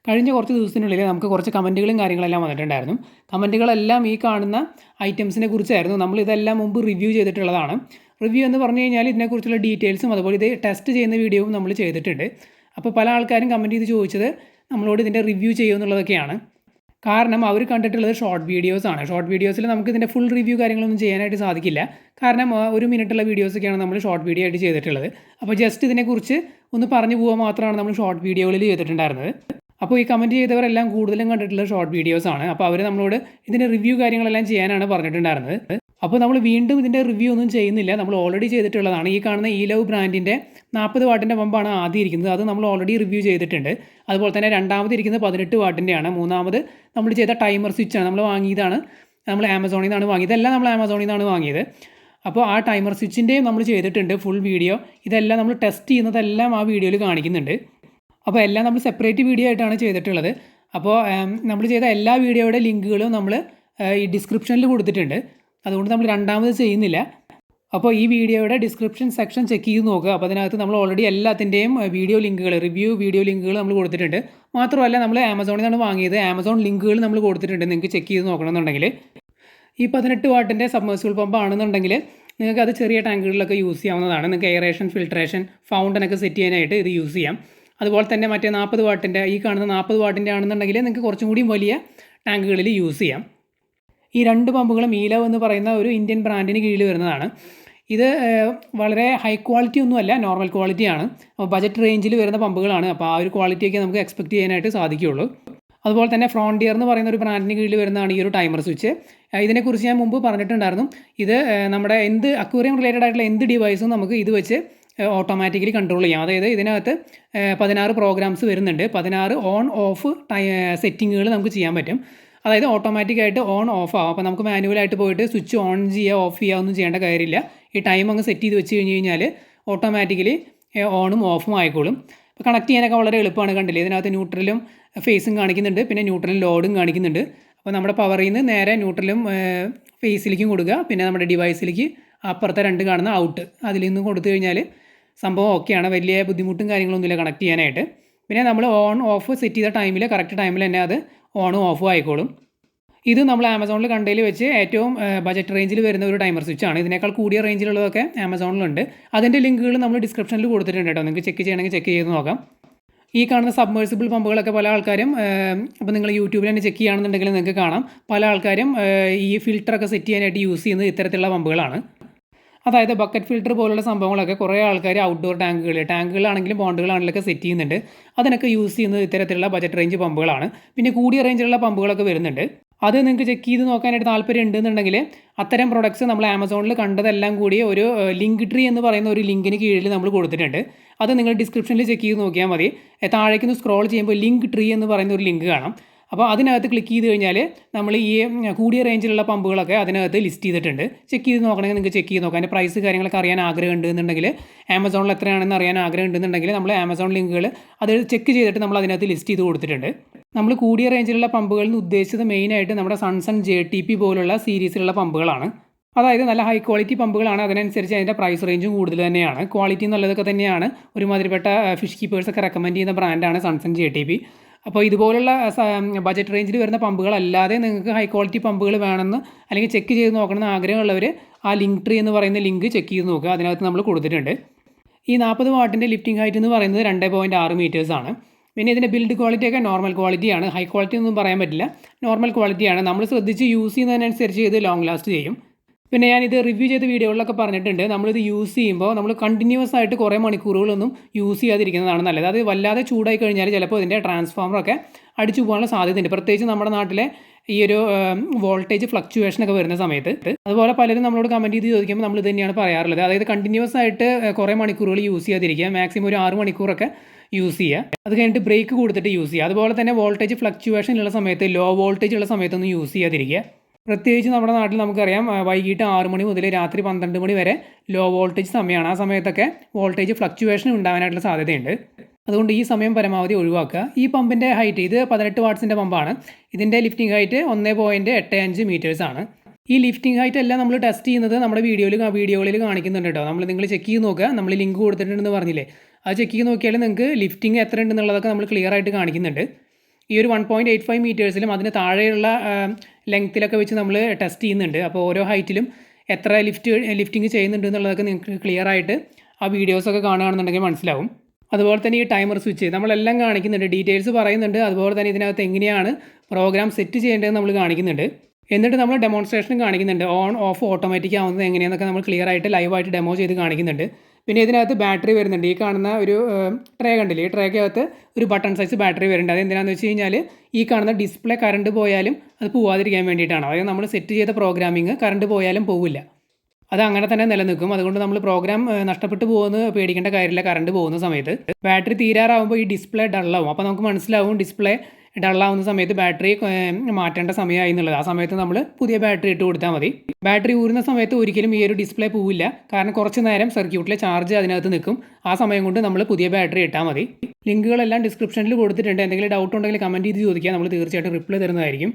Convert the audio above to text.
കഴിഞ്ഞ കുറച്ച് ദിവസത്തിനുള്ളിൽ നമുക്ക് കുറച്ച് കമൻറ്റുകളും കാര്യങ്ങളെല്ലാം വന്നിട്ടുണ്ടായിരുന്നു. കമൻറ്റുകളെല്ലാം ഈ കാണുന്ന ഐറ്റംസിനെ കുറിച്ചായിരുന്നു. നമ്മളിതെല്ലാം മുമ്പ് റിവ്യൂ ചെയ്തിട്ടുള്ളതാണ്. റിവ്യൂ എന്ന് പറഞ്ഞു കഴിഞ്ഞാൽ ഇതിനെക്കുറിച്ചുള്ള ഡീറ്റെയിൽസും അതുപോലെ ഇത് ടെസ്റ്റ് ചെയ്യുന്ന വീഡിയോയും നമ്മൾ ചെയ്തിട്ടുണ്ട്. അപ്പോൾ പല ആൾക്കാരും കമൻറ്റ് ചെയ്ത് ചോദിച്ചത് നമ്മളോട് ഇതിൻ്റെ റിവ്യൂ ചെയ്യുമെന്നുള്ളതൊക്കെയാണ്. കാരണം അവർ കണ്ടിട്ടുള്ളത് ഷോർട്ട് വീഡിയോസാണ്. ഷോർട്ട് വീഡിയോസിൽ നമുക്ക് ഇതിൻ്റെ ഫുൾ റിവ്യൂ കാര്യങ്ങളൊന്നും ചെയ്യാനായിട്ട് സാധിക്കില്ല. കാരണം 1 മിനിറ്റുള്ള വീഡിയോസൊക്കെയാണ് നമ്മൾ ഷോർട്ട് വീഡിയോ ആയിട്ട് ചെയ്തിട്ടുള്ളത്. അപ്പോൾ ജസ്റ്റ് ഇതിനെക്കുറിച്ച് ഒന്ന് പറഞ്ഞു പോവുക മാത്രമാണ് നമ്മൾ ഷോർട്ട് വീഡിയോകളിൽ ചെയ്തിട്ടുണ്ടായിരുന്നത്. അപ്പോൾ ഈ കമൻറ്റ് ചെയ്തവരെല്ലാം കൂടുതലും കണ്ടിട്ടുള്ള ഷോർട്ട് വീഡിയോസാണ്. അപ്പോൾ അവർ നമ്മളോട് ഇതിൻ്റെ റിവ്യൂ കാര്യങ്ങളെല്ലാം ചെയ്യാനാണ് പറഞ്ഞിട്ടുണ്ടായിരുന്നത്. അപ്പോൾ നമ്മൾ വീണ്ടും ഇതിൻ്റെ റിവ്യൂ ഒന്നും ചെയ്യുന്നില്ല. നമ്മൾ ഓൾറെഡി ചെയ്തിട്ടുള്ളതാണ്. ഈ കാണുന്ന ഈ ലവ് ബ്രാൻഡിൻ്റെ 40 വാട്ടിൻ്റെ പമ്പാണ് ആദ്യം ഇരിക്കുന്നത്. അത് നമ്മൾ ഓൾറെഡി റിവ്യൂ ചെയ്തിട്ടുണ്ട്. അതുപോലെ തന്നെ രണ്ടാമത് ഇരിക്കുന്നത് 18 വാട്ടിൻ്റെയാണ്. മൂന്നാമത് നമ്മൾ ചെയ്ത ടൈമർ സ്വിച്ചാണ്. നമ്മൾ വാങ്ങിയതാണ്, നമ്മൾ ആമസോണിൽ നിന്നാണ് വാങ്ങിയത്. ഇതെല്ലാം നമ്മൾ ആമസോണിൽ നിന്നാണ് വാങ്ങിയത്. അപ്പോൾ ആ ടൈമർ സ്വിച്ചിൻ്റെയും നമ്മൾ ചെയ്തിട്ടുണ്ട് ഫുൾ വീഡിയോ. ഇതെല്ലാം നമ്മൾ ടെസ്റ്റ് ചെയ്യുന്നതെല്ലാം ആ വീഡിയോയിൽ കാണിക്കുന്നുണ്ട്. അപ്പോൾ എല്ലാം നമ്മൾ സെപ്പറേറ്റ് വീഡിയോ ആയിട്ടാണ് ചെയ്തിട്ടുള്ളത്. അപ്പോൾ നമ്മൾ ചെയ്ത എല്ലാ വീഡിയോയുടെ ലിങ്കുകളും നമ്മൾ ഈ ഡിസ്ക്രിപ്ഷനിൽ കൊടുത്തിട്ടുണ്ട്. അതുകൊണ്ട് നമ്മൾ രണ്ടാമത് ചെയ്യുന്നില്ല. അപ്പോൾ ഈ വീഡിയോയുടെ ഡിസ്ക്രിപ്ഷൻ സെക്ഷൻ ചെക്ക് ചെയ്ത് നോക്കുക. അപ്പോൾ അതിനകത്ത് നമ്മൾ ഓൾറെഡി എല്ലാത്തിൻ്റെയും വീഡിയോ ലിങ്കുകൾ, റിവ്യൂ വീഡിയോ ലിങ്കുകൾ നമ്മൾ കൊടുത്തിട്ടുണ്ട്. മാത്രമല്ല നമ്മൾ ആമസോണിൽ നിന്നാണ് വാങ്ങിയത്. ആമസോൺ ലിങ്കുകൾ നമ്മൾ കൊടുത്തിട്ടുണ്ട്. നിങ്ങൾക്ക് ചെക്ക് ചെയ്ത് നോക്കണമെന്നുണ്ടെങ്കിൽ ഈ 18 വാട്ടിൻ്റെ സബ്മേഴ്സിബിൾ പമ്പ് ആണെന്നുണ്ടെങ്കിൽ നിങ്ങൾക്ക് അത് ചെറിയ ടാങ്കുകളിലൊക്കെ യൂസ് ചെയ്യാവുന്നതാണ്. നിങ്ങൾക്ക് എയറേഷൻ, ഫിൽട്രേഷൻ, ഫൗണ്ടനൊക്കെ സെറ്റ് ചെയ്യാനായിട്ട് ഇത് യൂസ് ചെയ്യാം. അതുപോലെ തന്നെ മറ്റേ 40 വാട്ടിൻ്റെ ഈ കാണുന്ന 40 വാട്ടിൻ്റെ ആണെന്നുണ്ടെങ്കിൽ നിങ്ങൾക്ക് കുറച്ചും കൂടി വലിയ ടാങ്കുകളിൽ യൂസ് ചെയ്യാം. ഈ 2 പമ്പുകളും ഈ ലവ് എന്ന് പറയുന്ന ഒരു ഇന്ത്യൻ ബ്രാൻഡിന് കീഴിൽ വരുന്നതാണ്. ഇത് വളരെ ഹൈ ക്വാളിറ്റി ഒന്നുമല്ല, നോർമൽ ക്വാളിറ്റിയാണ്. ബജറ്റ് റേഞ്ചിൽ വരുന്ന പമ്പുകളാണ്. അപ്പോൾ ആ ഒരു ക്വാളിറ്റിയൊക്കെ നമുക്ക് എക്സ്പെക്റ്റ് ചെയ്യാനായിട്ട് സാധിക്കുകയുള്ളൂ. അതുപോലെ തന്നെ ഫ്രോണ്ടിയർ എന്ന് പറയുന്ന ഒരു ബ്രാൻഡിന് കീഴിൽ വരുന്നതാണ് ഈ ഒരു ടൈമർ സ്വിച്ച്. ഇതിനെക്കുറിച്ച് ഞാൻ മുമ്പ് പറഞ്ഞിട്ടുണ്ടായിരുന്നു. ഇത് നമ്മുടെ അക്വേറിയം റിലേറ്റഡ് ആയിട്ടുള്ള എന്ത് ഡിവൈസും നമുക്ക് ഇത് വെച്ച് ഓട്ടോമാറ്റിക്കലി കൺട്രോൾ ചെയ്യാം. അതായത് ഇതിനകത്ത് 16 പ്രോഗ്രാംസ് വരുന്നുണ്ട്. 16 ഓൺ ഓഫ് സെറ്റിങ്ങുകൾ നമുക്ക് ചെയ്യാൻ പറ്റും. അതായത് ഓട്ടോമാറ്റിക്കായിട്ട് ഓൺ ഓഫ് ആവും. അപ്പോൾ നമുക്ക് മാനുവലായിട്ട് പോയിട്ട് സ്വിച്ച് ഓൺ ചെയ്യുക ഓഫ് ചെയ്യുക ഒന്നും ചെയ്യേണ്ട കാര്യമില്ല. ഈ ടൈം അങ്ങ് സെറ്റ് ചെയ്ത് വെച്ച് കഴിഞ്ഞാൽ ഓട്ടോമാറ്റിക്കലി ഓണും ഓഫും ആയിക്കോളും. അപ്പോൾ കണക്ട് ചെയ്യാനൊക്കെ വളരെ എളുപ്പമാണ്. കണ്ടില്ലേ, ഇതിനകത്ത് ന്യൂട്രലും ഫേസും കാണിക്കുന്നുണ്ട്, പിന്നെ ന്യൂട്രലും ലോഡും കാണിക്കുന്നുണ്ട്. അപ്പോൾ നമ്മുടെ പവറിൽ നിന്ന് നേരെ ന്യൂട്രലും ഫേസിലേക്കും കൊടുക്കുക. പിന്നെ നമ്മുടെ ഡിവൈസിലേക്ക് അപ്പുറത്തെ 2 കാണുന്ന ഔട്ട് അതിൽ നിന്ന് കൊടുത്തു കഴിഞ്ഞാൽ സംഭവം ഓക്കെയാണ്. വലിയ ബുദ്ധിമുട്ടും കാര്യങ്ങളൊന്നുമില്ല കണക്ട് ചെയ്യാനായിട്ട്. പിന്നെ നമ്മൾ ഓൺ ഓഫ് സെറ്റ് ചെയ്ത ടൈമിൽ കറക്റ്റ് ടൈമിൽ തന്നെ അത് ഓണും ഓഫും ആയിക്കോളും. ഇത് നമ്മൾ ആമസോണിൽ കണ്ടതിൽ വെച്ച് ഏറ്റവും ബജറ്റ് റേഞ്ചിൽ വരുന്ന ഒരു ടൈമർ സ്വിച്ചാണ്. ഇതിനേക്കാൾ കൂടിയ റേഞ്ചിലുള്ളതൊക്കെ ആമസോണിലുണ്ട്. അതിൻ്റെ ലിങ്കുകൾ നമ്മൾ ഡിസ്ക്രിപ്ഷനിൽ കൊടുത്തിട്ടുണ്ട് കേട്ടോ. നിങ്ങൾക്ക് ചെക്ക് ചെയ്യണമെങ്കിൽ ചെക്ക് ചെയ്ത് നോക്കാം. ഈ കാണുന്ന സബ്മേഴ്സിബിൾ പമ്പുകളൊക്കെ പല ആൾക്കാരും അപ്പോൾ നിങ്ങൾ യൂട്യൂബിൽ തന്നെ ചെക്ക് ചെയ്യുകയാണെന്നുണ്ടെങ്കിൽ നിങ്ങൾക്ക് കാണാം പല ആൾക്കാരും ഈ ഫിൽറ്ററൊക്കെ സെറ്റ് ചെയ്യാനായിട്ട് യൂസ് ചെയ്യുന്നത് ഇത്തരത്തിലുള്ള പമ്പുകളാണ്. അതായത് ബക്കറ്റ് ഫിൽറ്റർ പോലുള്ള സംഭവങ്ങളൊക്കെ കുറേ ആൾക്കാർ ഔട്ട്ഡോർ ടാങ്കുകളാണെങ്കിലും ബോണ്ടുകളാണെങ്കിലൊക്കെ സെറ്റ് ചെയ്യുന്നുണ്ട്. അതിനൊക്കെ യൂസ് ചെയ്യുന്നത് ഇത്തരത്തിലുള്ള ബജറ്റ് റേഞ്ച് പമ്പുകളാണ്. പിന്നെ കൂടിയ റേഞ്ചിലുള്ള പമ്പുകളൊക്കെ വരുന്നുണ്ട്. അത് നിങ്ങൾക്ക് ചെക്ക് ചെയ്ത് നോക്കാനായിട്ട് താല്പര്യം ഉണ്ടെന്നുണ്ടെങ്കിൽ അത്തരം പ്രൊഡക്ട്സ് നമ്മൾ ആമസോണിൽ കണ്ടതെല്ലാം കൂടി ഒരു ലിങ്ക് ട്രീ എന്ന് പറയുന്ന ഒരു ലിങ്കിന് കീഴിൽ നമ്മൾ കൊടുത്തിട്ടുണ്ട്. അത് നിങ്ങൾ ഡിസ്ക്രിപ്ഷനിൽ ചെക്ക് ചെയ്ത് നോക്കിയാൽ മതി. താഴേക്കൊന്ന് സ്ക്രോൾ ചെയ്യുമ്പോൾ ലിങ്ക് ട്രീ എന്ന് പറയുന്ന ഒരു ലിങ്ക് കാണാം. അപ്പോൾ അതിനകത്ത് ക്ലിക്ക് ചെയ്ത് കഴിഞ്ഞാൽ നമ്മൾ ഈ കൂടിയ റേഞ്ചിലുള്ള പമ്പുകളൊക്കെ അതിനകത്ത് ലിസ്റ്റ് ചെയ്തിട്ടുണ്ട്. ചെക്ക് ചെയ്ത് നോക്കണമെങ്കിൽ നിങ്ങൾക്ക് ചെക്ക് ചെയ്ത് നോക്കാം. അതിൻ്റെ പ്രൈസ് കാര്യങ്ങളൊക്കെ അറിയാൻ ആഗ്രഹം ഉണ്ടെന്നുണ്ടെങ്കിൽ ആമസോണിൽ എത്രയാണെന്ന് അറിയാൻ ആഗ്രഹം ഉണ്ടെന്നുണ്ടെങ്കിൽ നമ്മൾ ആമസോൺ ലിങ്കുകൾ അത് ചെക്ക് ചെയ്തിട്ട് നമ്മൾ അതിനകത്ത് ലിസ്റ്റ് ചെയ്ത് കൊടുത്തിട്ടുണ്ട്. നമ്മൾ കൂടിയ റേഞ്ചിലുള്ള പമ്പുകളിൽ നിന്ന് ഉദ്ദേശിച്ചത് മെയിനായിട്ട് നമ്മുടെ സൺസൺ JTP പോലുള്ള സീരീസിലുള്ള പമ്പുകളാണ്. അതായത് നല്ല ഹൈ ക്വാളിറ്റി പമ്പുകളാണ്. അതിനനുസരിച്ച് അതിൻ്റെ പ്രൈസ് റേഞ്ചും കൂടുതൽ തന്നെയാണ്. ക്വാളിറ്റി നല്ലതൊക്കെ തന്നെയാണ്. ഒരുമാതിരിപ്പെട്ട ഫിഷ് കീപ്പേഴ്സൊക്കെ റെക്കമെൻഡ് ചെയ്യുന്ന ബ്രാൻഡാണ് സൺസൺ JTP. അപ്പോൾ ഇതുപോലുള്ള ബജറ്റ് റേഞ്ചിൽ വരുന്ന പമ്പുകളല്ലാതെ നിങ്ങൾക്ക് ഹൈ ക്വാളിറ്റി പമ്പുകൾ വേണമെന്ന് അല്ലെങ്കിൽ ചെക്ക് ചെയ്ത് നോക്കണമെന്ന് ആഗ്രഹമുള്ളവർ ആ ലിങ്ക് ട്രീ എന്ന് പറയുന്ന ലിങ്ക് ചെക്ക് ചെയ്ത് നോക്കുക. അതിനകത്ത് നമ്മൾ കൊടുത്തിട്ടുണ്ട്. ഈ 40 വാട്ടിൻ്റെ ലിഫ്റ്റിംഗ് ഹൈറ്റ് എന്ന് പറയുന്നത് 2.6 മീറ്റേഴ്സാണ്. പിന്നെ ഇതിൻ്റെ ബിൽഡ് ക്വാളിറ്റിയൊക്കെ നോർമൽ ക്വാളിറ്റിയാണ്. ഹൈ ക്വാളിറ്റി ഒന്നും പറയാൻ പറ്റില്ല, നോർമൽ ക്വാളിറ്റിയാണ്. നമ്മൾ ശ്രദ്ധിച്ച് യൂസ് ചെയ്യുന്നതിനനുസരിച്ച് ഇത് ലോങ് ലാസ്റ്റ് ചെയ്യും. പിന്നെ ഞാനിത് റിവ്യൂ ചെയ്ത വീഡിയോകളിലൊക്കെ പറഞ്ഞിട്ടുണ്ട്, നമ്മളിത് യൂസ് ചെയ്യുമ്പോൾ നമ്മൾ കണ്ടിന്യൂസ് ആയിട്ട് കുറേ മണിക്കൂറുകളൊന്നും യൂസ് ചെയ്യാതിരിക്കുന്നതാണ് നല്ലത്. അത് വല്ലാതെ ചൂടായി കഴിഞ്ഞാൽ ചിലപ്പോൾ ഇതിൻ്റെ ട്രാൻസ്ഫോമറൊക്കെ അടിച്ചു പോകാനുള്ള സാധ്യതയുണ്ട്. പ്രത്യേകിച്ച് നമ്മുടെ നാട്ടിലെ ഈ ഒരു വോൾട്ടേജ് ഫ്ലക്ച്വേഷനൊക്കെ വരുന്ന സമയത്ത്. അതുപോലെ പലരും നമ്മളോട് കമൻറ്റ് ചെയ്ത് ചോദിക്കുമ്പോൾ നമ്മൾ ഇത് തന്നെയാണ് പറയാറുള്ളത്. അതായത് കണ്ടിന്യൂസ് ആയിട്ട് കുറേ മണിക്കൂറുകൾ യൂസ് ചെയ്യാതിരിക്കുക. മാക്സിമം ഒരു 6 മണിക്കൂറൊക്കെ യൂസ് ചെയ്യുക. അത് കഴിഞ്ഞിട്ട് ബ്രേക്ക് കൊടുത്തിട്ട് യൂസ് ചെയ്യുക. അതുപോലെ തന്നെ വോൾട്ടേജ് ഫ്ലക്ച്വേഷൻ ഉള്ള സമയത്ത്, ലോ വോൾട്ടേജ് ഉള്ള സമയത്തൊന്നും യൂസ് ചെയ്യാതിരിക്കുക. പ്രത്യേകിച്ച് നമ്മുടെ നാട്ടിൽ നമുക്കറിയാം വൈകിട്ട് 6 മണി മുതൽ രാത്രി 12 മണി വരെ ലോ വോൾട്ടേജ് സമയമാണ്. ആ സമയത്തൊക്കെ വോൾട്ടേജ് ഫ്ലക്ച്വേഷൻ ഉണ്ടാകാനായിട്ടുള്ള സാധ്യതയുണ്ട്. അതുകൊണ്ട് ഈ സമയം പരമാവധി ഒഴിവാക്കുക. ഈ പമ്പിൻ്റെ ഹൈറ്റ് ഇത് 18 വാട്ട്സിൻ്റെ പമ്പാണ്. ഇതിൻ്റെ ലിഫ്റ്റിംഗ് ഹൈറ്റ് 1.85 മീറ്റേഴ്സാണ്. ഈ ലിഫ്റ്റിംഗ് ഹൈറ്റ് എല്ലാം നമ്മൾ ടെസ്റ്റ് ചെയ്യുന്നത് നമ്മുടെ വീഡിയോകളിൽ കാണിക്കുന്നുണ്ട് കേട്ടോ. നിങ്ങൾ ചെക്ക് ചെയ്ത് നോക്കുക. നമ്മൾ ലിങ്ക് കൊടുത്തിട്ടുണ്ടെന്ന് പറഞ്ഞില്ലേ, അത് ചെക്ക് ചെയ്ത് നോക്കിയാൽ നിങ്ങൾക്ക് ലിഫ്റ്റിംഗ് എത്ര ഉണ്ടെന്നുള്ളതൊക്കെ നമ്മൾ ക്ലിയർ ആയിട്ട് കാണിക്കുന്നുണ്ട്. ഈ ഒരു 1.85 മീറ്റേഴ്സിലും അതിന് താഴെയുള്ള ലെങ്ത്തിലൊക്കെ വെച്ച് നമ്മൾ ടെസ്റ്റ് ചെയ്യുന്നുണ്ട്. അപ്പോൾ ഓരോ ഹൈറ്റിലും എത്ര ലിഫ്റ്റിംഗ് ചെയ്യുന്നുണ്ട് എന്നുള്ളതൊക്കെ നിങ്ങൾക്ക് ക്ലിയർ ആയിട്ട് ആ വീഡിയോസൊക്കെ കാണുകയാണെന്നുണ്ടെങ്കിൽ മനസ്സിലാവും. അതുപോലെ തന്നെ ഈ ടൈമർ സ്വിച്ച് നമ്മളെല്ലാം കാണിക്കുന്നുണ്ട്, ഡീറ്റെയിൽസ് പറയുന്നുണ്ട്. അതുപോലെ തന്നെ ഇതിനകത്ത് എങ്ങനെയാണ് പ്രോഗ്രാം സെറ്റ് ചെയ്യേണ്ടതെന്ന് നമ്മൾ കാണിക്കുന്നുണ്ട്. എന്നിട്ട് നമ്മൾ ഡെമോൺസ്ട്രേഷനും കാണിക്കുന്നുണ്ട്, ഓൺ ഓഫ് ഓട്ടോമാറ്റിക് ആവുന്നത് എങ്ങനെയാണെന്നൊക്കെ നമ്മൾ ക്ലിയർ ആയിട്ട് ലൈവായിട്ട് ഡെമോ ചെയ്ത് കാണിക്കുന്നുണ്ട്. പിന്നെ ഇതിനകത്ത് ബാറ്ററി വരുന്നുണ്ട്. ഈ കാണുന്ന ഒരു ട്രേ കണ്ടില്ലേ, ഈ ട്രേക്കകത്ത് ഒരു ബട്ടൺ സൈസ് ബാറ്ററി വരുന്നുണ്ട്. അത് എന്തിനാണെന്ന് വെച്ച് കഴിഞ്ഞാൽ ഈ കാണുന്ന ഡിസ്പ്ലേ കറണ്ട് പോയാലും അത് പോവാതിരിക്കാൻ വേണ്ടിയിട്ടാണ്. അതായത് നമ്മൾ സെറ്റ് ചെയ്ത പ്രോഗ്രാമിങ് കറണ്ട് പോയാലും പോവില്ല, അത് അങ്ങനെ തന്നെ നിലനിൽക്കും. അതുകൊണ്ട് നമ്മൾ പ്രോഗ്രാം നഷ്ടപ്പെട്ടു പോകുന്നത് പേടിക്കേണ്ട കാര്യമില്ല. കറണ്ട് പോകുന്ന സമയത്ത് ബാറ്ററി തീരാറാകുമ്പോൾ ഈ ഡിസ്പ്ലേ ഡള്ളാവും. അപ്പോൾ നമുക്ക് മനസ്സിലാവും ഡിസ്പ്ലേ ഡള്ളാവുന്ന സമയത്ത് ബാറ്ററി മാറ്റേണ്ട സമയമായി എന്നുള്ളത്. ആ സമയത്ത് നമ്മൾ പുതിയ ബാറ്ററി ഇട്ട് കൊടുത്താൽ മതി. ബാറ്ററി ഊരുന്ന സമയത്ത് ഒരിക്കലും ഈ ഒരു ഡിസ്പ്ലേ പോവില്ല, കാരണം കുറച്ച് നേരം സർക്യൂട്ടിലെ ചാർജ് അതിനകത്ത് നിൽക്കും. ആ സമയം കൊണ്ട് നമ്മൾ പുതിയ ബാറ്ററി ഇട്ടാൽ മതി. ലിങ്കുകളെല്ലാം ഡിസ്ക്രിപ്ഷനിൽ കൊടുത്തിട്ടുണ്ട്. എന്തെങ്കിലും ഡൗട്ട് ഉണ്ടെങ്കിൽ കമൻറ്റ് ചെയ്ത് ചോദിക്കുക, നമ്മൾ തീർച്ചയായിട്ടും റിപ്ലൈ തരുന്നതായിരിക്കും.